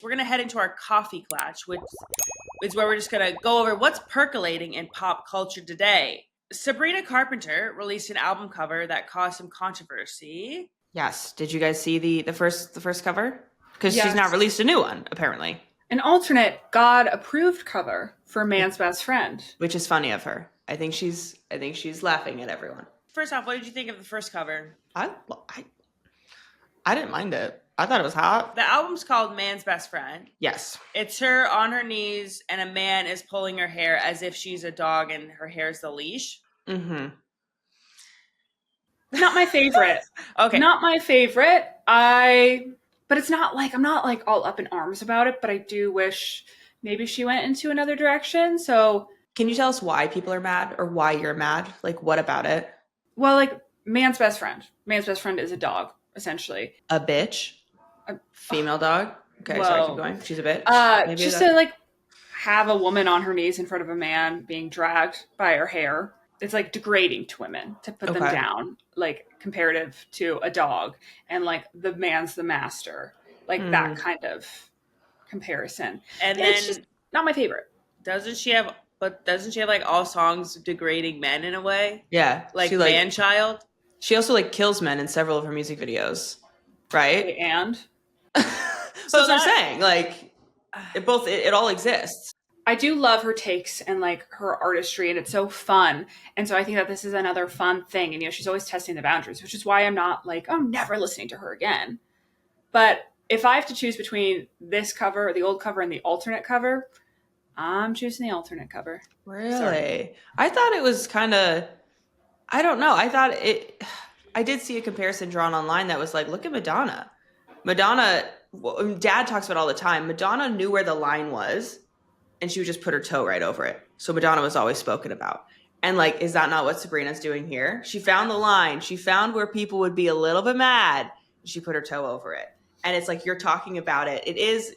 We're going to head into our coffee clutch, which is where we're just going to go over what's percolating in pop culture today. Sabrina Carpenter released an album cover that caused some controversy. Yes. Did you guys see the first cover? Because she's Yes. not released a new one, apparently. An alternate God-approved cover for Man's Best Friend. Which is funny of her. I think she's laughing at everyone. First off, what did you think of the first cover? I didn't mind it. I thought it was hot. The album's called Man's Best Friend. Yes. It's her on her knees and a man is pulling her hair as if she's a dog and her hair's the leash. Mm-hmm. Not my favorite. Okay. Not my favorite. But it's not like, I'm not like all up in arms about it, but I do wish maybe she went into another direction. So can you tell us why people are mad or why you're mad? Like, what about it? well, like Man's Best Friend. Man's Best Friend is a dog, essentially. A bitch? Female dog? Okay, sorry, keep going. She's a bitch. Maybe just to like have a woman on her knees in front of a man being dragged by her hair. It's like degrading to women to put them down, like comparative to a dog, and like the man's the master, like that kind of comparison. And then it's just not my favorite. Doesn't she have like all songs degrading men in a way? Yeah. Like Man-Child? She also like kills men in several of her music videos. Right? And so that's what I'm saying. Like it all exists. I do love her takes and like her artistry, and it's so fun. And so I think that this is another fun thing. And she's always testing the boundaries, which is why I'm not like, I'm never listening to her again. But if I have to choose between this cover, the old cover, and the alternate cover, I'm choosing the alternate cover. Really? Sorry. I thought it was kind of, I don't know. I did see a comparison drawn online that was like, look at Madonna. Dad talks about it all the time. Madonna knew where the line was, and she would just put her toe right over it. So Madonna was always spoken about. And like, is that not what Sabrina's doing here? She found the line. She found where people would be a little bit mad. She put her toe over it. And it's like, you're talking about it. It is,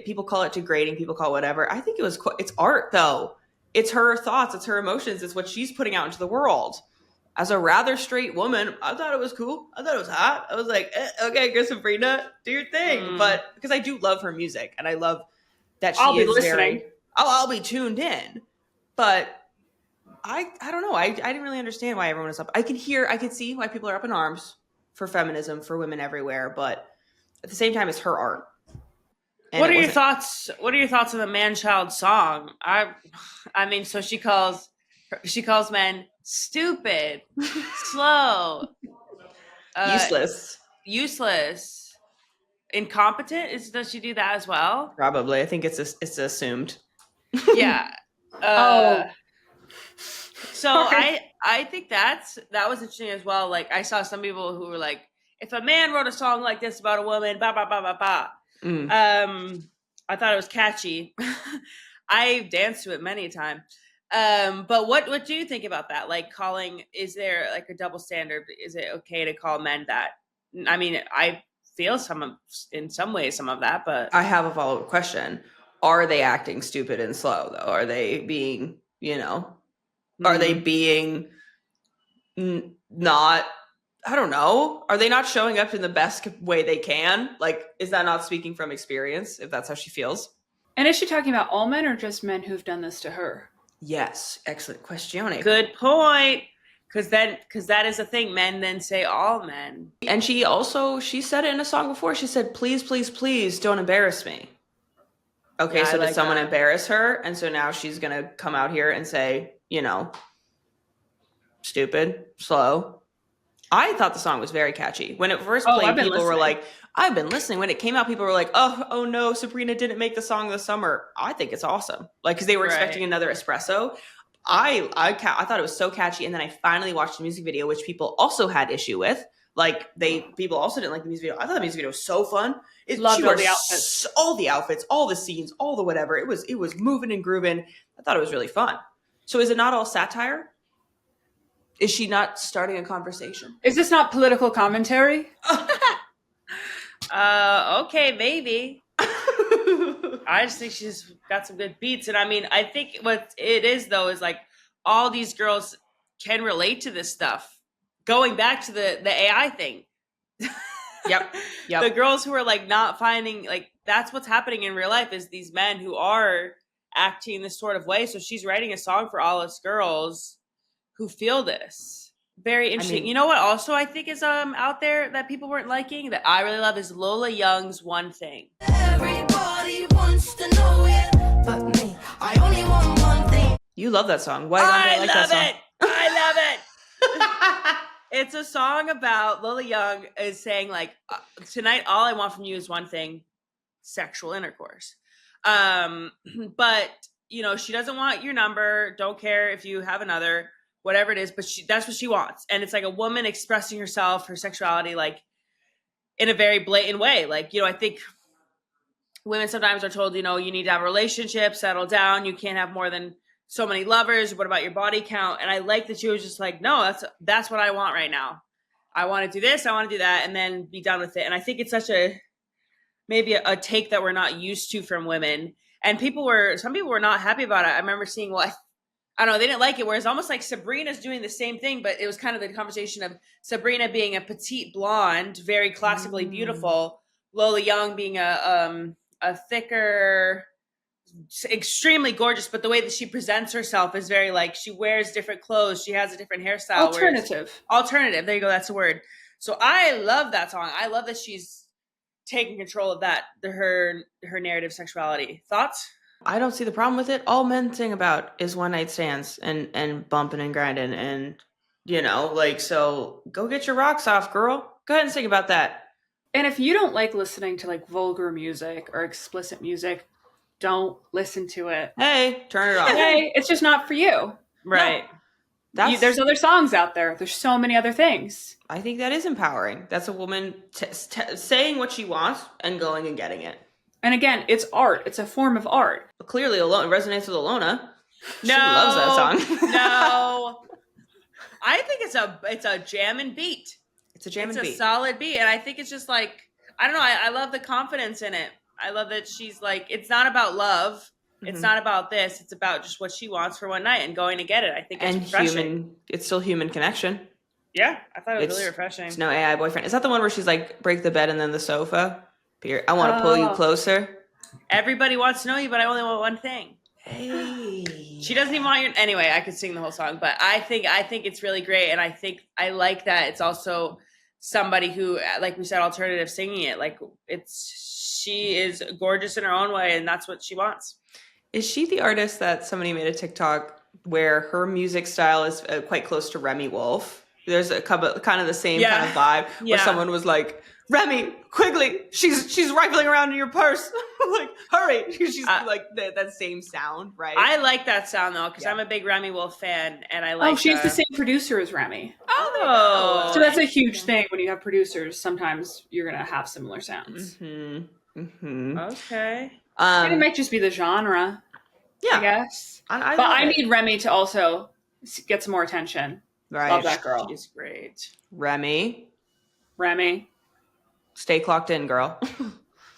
people call it degrading. People call it whatever. I think it's art though. It's her thoughts. It's her emotions. It's what she's putting out into the world. As a rather straight woman, I thought it was cool. I thought it was hot. I was like, okay, go Sabrina, do your thing. But because I do love her music, and I love that she is listening. I'll be tuned in. But I don't know. I didn't really understand why everyone is up. I could see why people are up in arms for feminism, for women everywhere. But at the same time, it's her art. What are your thoughts? What are your thoughts on the Man-Child song? I mean, so she calls men stupid, slow, useless, incompetent. Does she do that as well? Probably. I think it's assumed. Yeah. So I think that was interesting as well. Like I saw some people who were like, if a man wrote a song like this about a woman, ba ba ba ba ba. I thought it was catchy. I danced to it many a time. But what do you think about that? Like is there like a double standard? Is it okay to call men that? I mean, I feel in some ways some of that, but I have a follow-up question. Are they acting stupid and slow though? Are they being, are they being not, I don't know. Are they not showing up in the best way they can? Like, is that not speaking from experience, if that's how she feels? And is she talking about all men or just men who've done this to her? Yes. Excellent question. Good point. Because that is a thing. Men then say all men. And she said it in a song before. She said, please, please, please don't embarrass me. Okay, yeah, so did someone embarrass her? And so now she's going to come out here and say, stupid, slow. I thought the song was very catchy. When it first played, people were like, I've been listening. When it came out, people were like, oh no, Sabrina didn't make the song this summer. I think it's awesome. Like, because they were expecting another espresso. I thought it was so catchy. And then I finally watched the music video, which people also had issue with. Like, people also didn't like the music video. I thought the music video was so fun. Loved all the outfits. All the outfits, all the scenes, all the whatever. It was moving and grooving. I thought it was really fun. So is it not all satire? Is she not starting a conversation? Is this not political commentary? Okay, maybe. I just think she's got some good beats. And I mean, I think what it is, though, is like all these girls can relate to this stuff. Going back to the AI thing. Yep. The girls who are like not finding, like that's what's happening in real life is these men who are acting this sort of way. So she's writing a song for all us girls who feel this. Very interesting. mean- you know what also I think is out there that people weren't liking that I really love is Lola Young's One Thing. Everybody wants to know it, but me, I only want one thing. You love that song. Why don't I like that song? I love it. It's a song about Lola Young is saying like, tonight all I want from you is one thing, sexual intercourse. But you know, she doesn't want your number. Don't care if you have another, whatever it is. But that's what she wants. And it's like a woman expressing herself, her sexuality, like in a very blatant way. Like, you know, I think women sometimes are told, you know, you need to have a relationship, settle down. You can't have more than so many lovers. What about your body count? And I like that she was just like, no, that's what I want right now. I want to do this. I want to do that, and then be done with it. And I think it's such maybe a take that we're not used to from women. And some people were not happy about it. I remember seeing, I don't know, they didn't like it. Whereas almost like Sabrina's doing the same thing, but it was kind of the conversation of Sabrina being a petite blonde, very classically beautiful. Lola Young being a thicker, extremely gorgeous, but the way that she presents herself is very like she wears different clothes. She has a different hairstyle. Alternative. There you go. That's the word. So I love that song. I love that she's taking control of that, her narrative sexuality. Thoughts? I don't see the problem with it. All men sing about is one night stands and bumping and grinding and, you know, like, so go get your rocks off, girl. Go ahead and sing about that. And if you don't like listening to like vulgar music or explicit music, don't listen to it. Hey, turn it off. Hey, it's just not for you. Right. There's other songs out there. There's so many other things. I think that is empowering. That's a woman saying what she wants and going and getting it. And again, it's art. It's a form of art. Clearly, it resonates with Ilona. She loves that song. No. I think it's a jamming beat. It's a jamming beat. It's a solid beat. And I think it's just like, I don't know, I love the confidence in it. I love that she's like, it's not about love. Mm-hmm. It's not about this. It's about just what she wants for one night and going to get it. I think it's refreshing. It's still human connection. Yeah, I thought it was really refreshing. It's no AI boyfriend. Is that the one where she's like, break the bed and then the sofa? I want to pull you closer. Everybody wants to know you, but I only want one thing. Hey. She doesn't even want your... Anyway, I could sing the whole song, but I think it's really great. And I think I like that it's also somebody who, like we said, alternative singing it. Like she is gorgeous in her own way, and that's what she wants. Is she the artist that somebody made a TikTok where her music style is quite close to Remy Wolf? There's a couple, kind of the same kind of vibe where someone was like, Remy, quickly, she's rifling around in your purse. Like, hurry. She's like that same sound, right? I like that sound though, because I'm a big Remy Wolf fan, and I like. Oh, she's the same producer as Remy. Oh, so that's a huge thing when you have producers. Sometimes you're gonna have similar sounds. Mm-hmm. Mm-hmm. Okay. And it might just be the genre. Yeah, I guess. I need Remy to also get some more attention. Right. Love that girl. She's great. Remy. Stay clocked in, girl.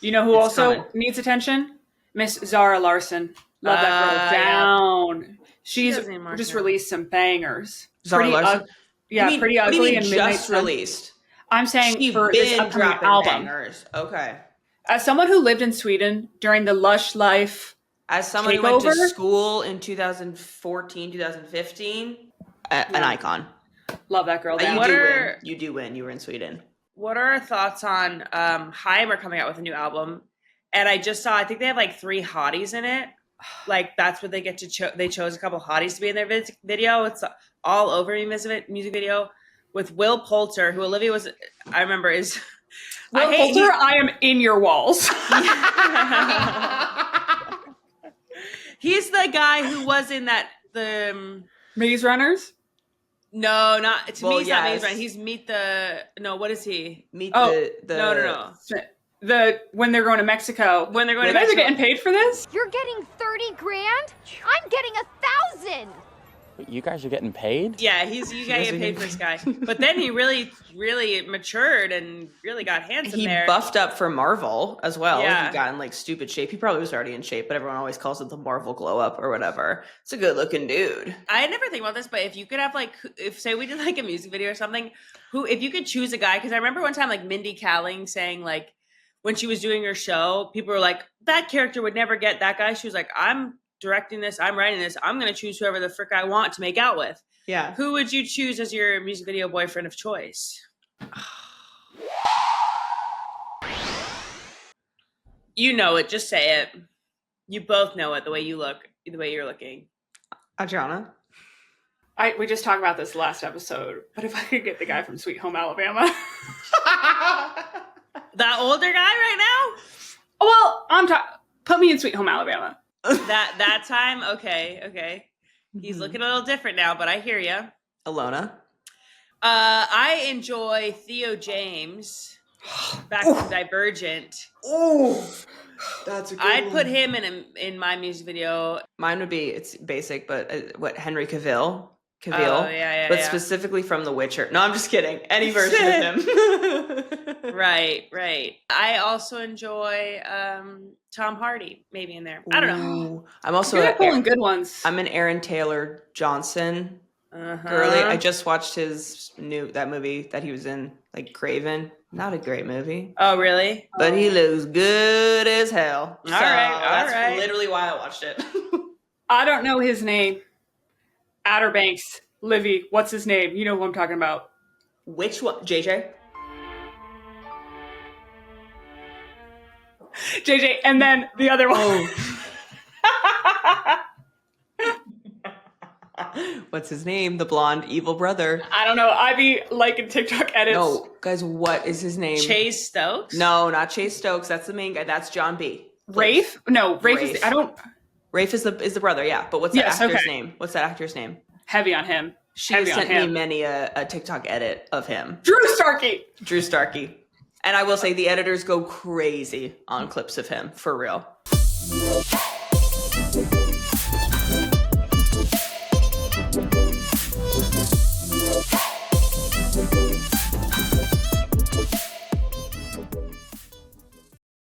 You know who also needs attention? Miss Zara Larsson. Love that girl down. She's just released some bangers. Zara Larsson? Pretty ugly and just released. I'm saying for this upcoming album. Bangers. Okay. As someone who lived in Sweden during the lush life, as someone who went to school in 2014, 2015, an icon. Love that girl. You do win. You were in Sweden. What are our thoughts on Haim are coming out with a new album? And I just saw, I think they have like 3 hotties in it. Like that's what they get to they chose a couple hotties to be in their video. It's all over me music video with Will Poulter, who Olivia was, I remember is... Will Poulter, I am in your walls. He's the guy who was in the Maze Runners? No, not to me. He's not Maze Runner. He's what is he? No. When they're going to Mexico. When they're going to Mexico. You guys are getting paid for this? You're getting 30 grand? I'm getting 1,000. You guys are getting paid? Yeah, you guys get paid for this guy. But then he really, really matured and really got handsome there. He buffed up for Marvel as well. Yeah. He got in like stupid shape. He probably was already in shape, but everyone always calls it the Marvel glow up or whatever. It's a good looking dude. I never think about this, but if you could have if say we did like a music video or something, if you could choose a guy, because I remember one time like Mindy Kaling saying like, when she was doing her show, people were like, that character would never get that guy. She was like, I'm directing this, I'm writing this, I'm going to choose whoever the frick I want to make out with. Yeah. Who would you choose as your music video boyfriend of choice? You know it. Just say it. You both know it. The way you look, the way you're looking. Adriana? We just talked about this last episode, but if I could get the guy from Sweet Home Alabama. That older guy right now? Well, put me in Sweet Home Alabama. That time? Okay. He's looking a little different now, but I hear you. Ilona? I enjoy Theo James back from Divergent. Oh, that's a good I'd one. put him in my music video. Mine would be, it's basic, but Henry Cavill? Oh, yeah. But specifically from The Witcher. No, I'm just kidding. Any version of him. Right. I also enjoy Tom Hardy, maybe in there. I don't know. I'm also You're pulling good ones. I'm an Aaron Taylor Johnson girly. I just watched that movie that he was in, like Craven. Not a great movie. Oh, really? But he looks good as hell. All right. That's literally why I watched it. I don't know his name. Outer Banks. Livy. What's his name? You know who I'm talking about. Which one? JJ? JJ. And then the other one. What's his name? The blonde evil brother. I don't know. I be liking TikTok edits. No, guys, what is his name? Chase Stokes? No, not Chase Stokes. That's the main guy. That's John B. Rafe? No, Rafe is. Rafe. I don't. Rafe is the brother, yeah. But what's that actor's name? What's that actor's name? Heavy on him. She sent me many a TikTok edit of him. Drew Starkey. And I will say the editors go crazy on clips of him, for real.